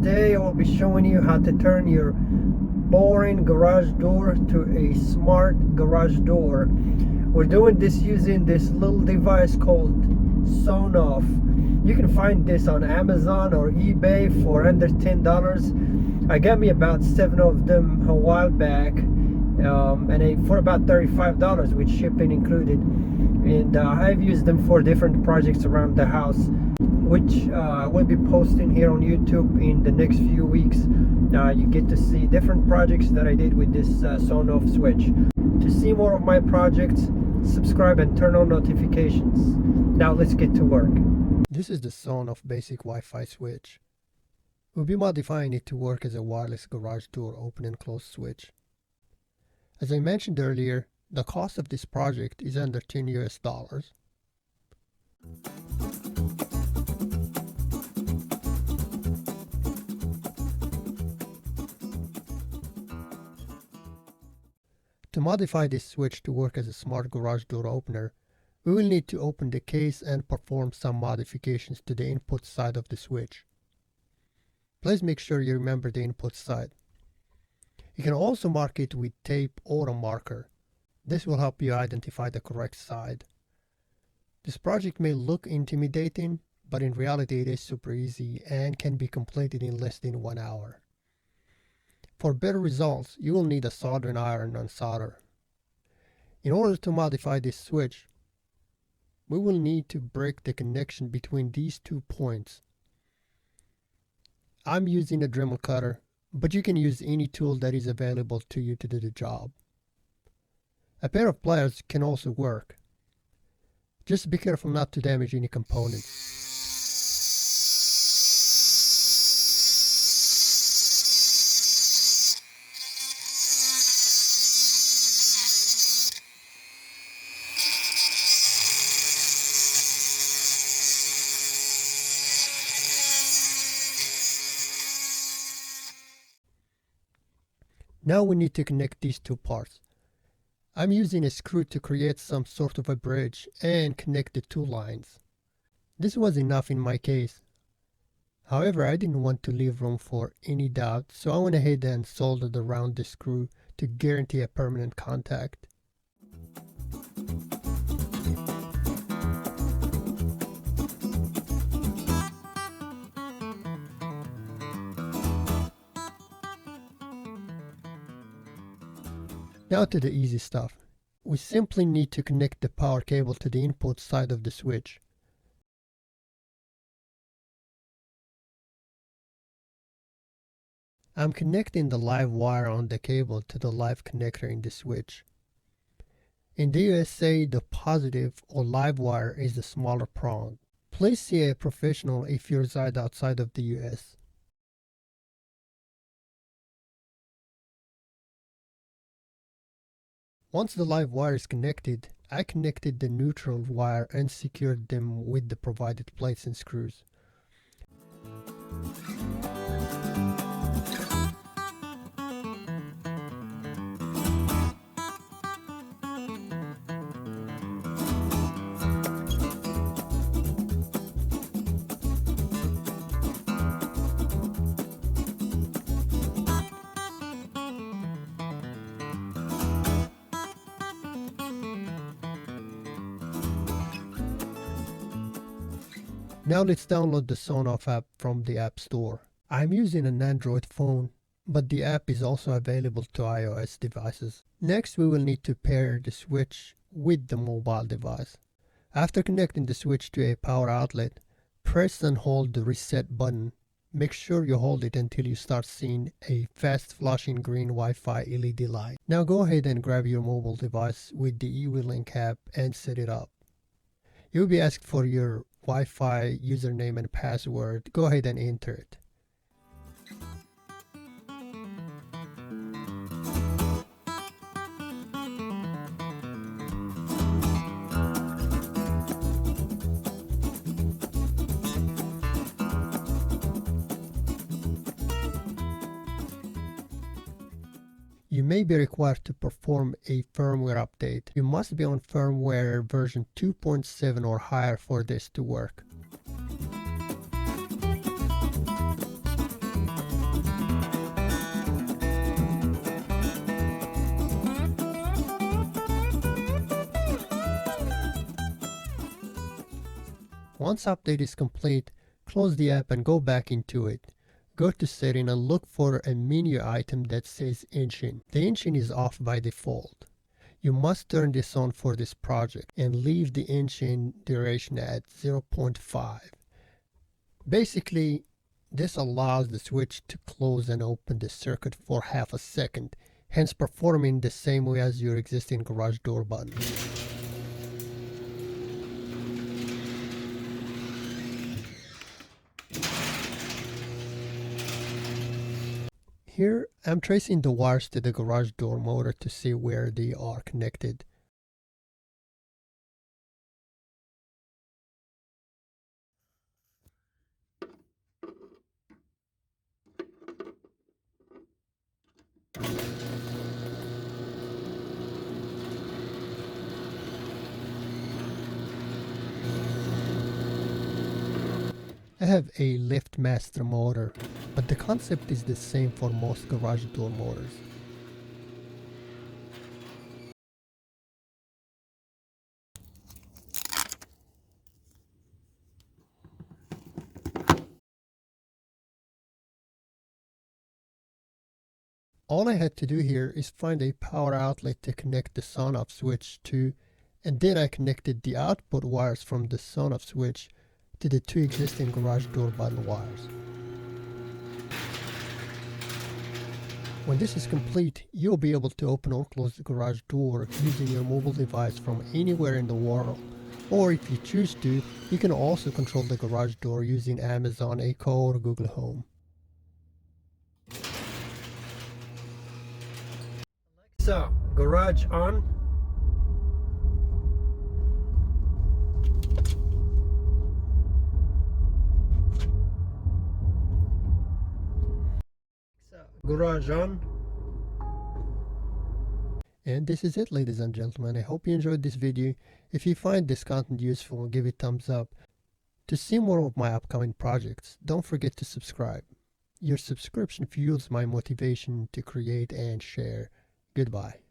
Today I will be showing you how to turn your boring garage door to a smart garage door. We're doing this using this little device called Sewn Off. You can find this on Amazon or eBay for under $10. I got me about 7 of them a while back, for about $35 with shipping included. And I've used them for different projects around the house, which I will be posting here on YouTube in the next few weeks. You get to see different projects that I did with this Sewn Off switch. To see more of my projects, subscribe and turn on notifications. Now let's get to work. This is the Sewn Off basic Wi-Fi switch. We'll be modifying it to work as a wireless garage door open and close switch. As I mentioned earlier, the cost of this project is under $10 US. To modify this switch to work as a smart garage door opener, we will need to open the case and perform some modifications to the input side of the switch. Please make sure you remember the input side. You can also mark it with tape or a marker. This will help you identify the correct side. This project may look intimidating, but in reality it is super easy and can be completed in less than 1 hour. For better results, you will need a soldering iron and solder. In order to modify this switch, we will need to break the connection between these 2 points. I'm using a Dremel cutter, but you can use any tool that is available to you to do the job. A pair of pliers can also work. Just be careful not to damage any components. Now we need to connect these 2 parts. I'm using a screw to create some sort of a bridge and connect the 2 lines. This was enough in my case. However, I didn't want to leave room for any doubt, so I went ahead and soldered around the screw to guarantee a permanent contact. Now to the easy stuff. We simply need to connect the power cable to the input side of the switch. I'm connecting the live wire on the cable to the live connector in the switch. In the USA, the positive or live wire is the smaller prong. Please see a professional if you reside outside of the US. Once the live wire is connected, I connected the neutral wire and secured them with the provided plates and screws. Now let's download the Sewn Off app from the App Store. I'm using an Android phone, but the app is also available to iOS devices. Next, we will need to pair the switch with the mobile device. After connecting the switch to a power outlet, press and hold the reset button. Make sure you hold it until you start seeing a fast flashing green Wi-Fi LED light. Now go ahead and grab your mobile device with the eWeLink app and set it up. You'll be asked for your Wi-Fi username and password. Go ahead and enter it. You may be required to perform a firmware update. You must be on firmware version 2.7 or higher for this to work. Once update is complete, close the app and go back into it. Go to setting and look for a menu item that says engine. The engine is off by default. You must turn this on for this project and leave the engine duration at 0.5. Basically, this allows the switch to close and open the circuit for half a second, hence performing the same way as your existing garage door button. Here, I'm tracing the wires to the garage door motor to see where they are connected. I have a lift master motor, but the concept is the same for most garage door motors. All I had to do here is find a power outlet to connect the on-off switch to, and then I connected the output wires from the on-off switch to the two existing garage door button wires. When this is complete, you'll be able to open or close the garage door using your mobile device from anywhere in the world. Or if you choose to, you can also control the garage door using Amazon Echo or Google Home. Alexa, garage on. Garage on. And this is it, ladies and gentlemen. I hope you enjoyed this video. If you find this content useful, give it a thumbs up. To see more of my upcoming projects, don't forget to subscribe. Your subscription fuels my motivation to create and share. Goodbye.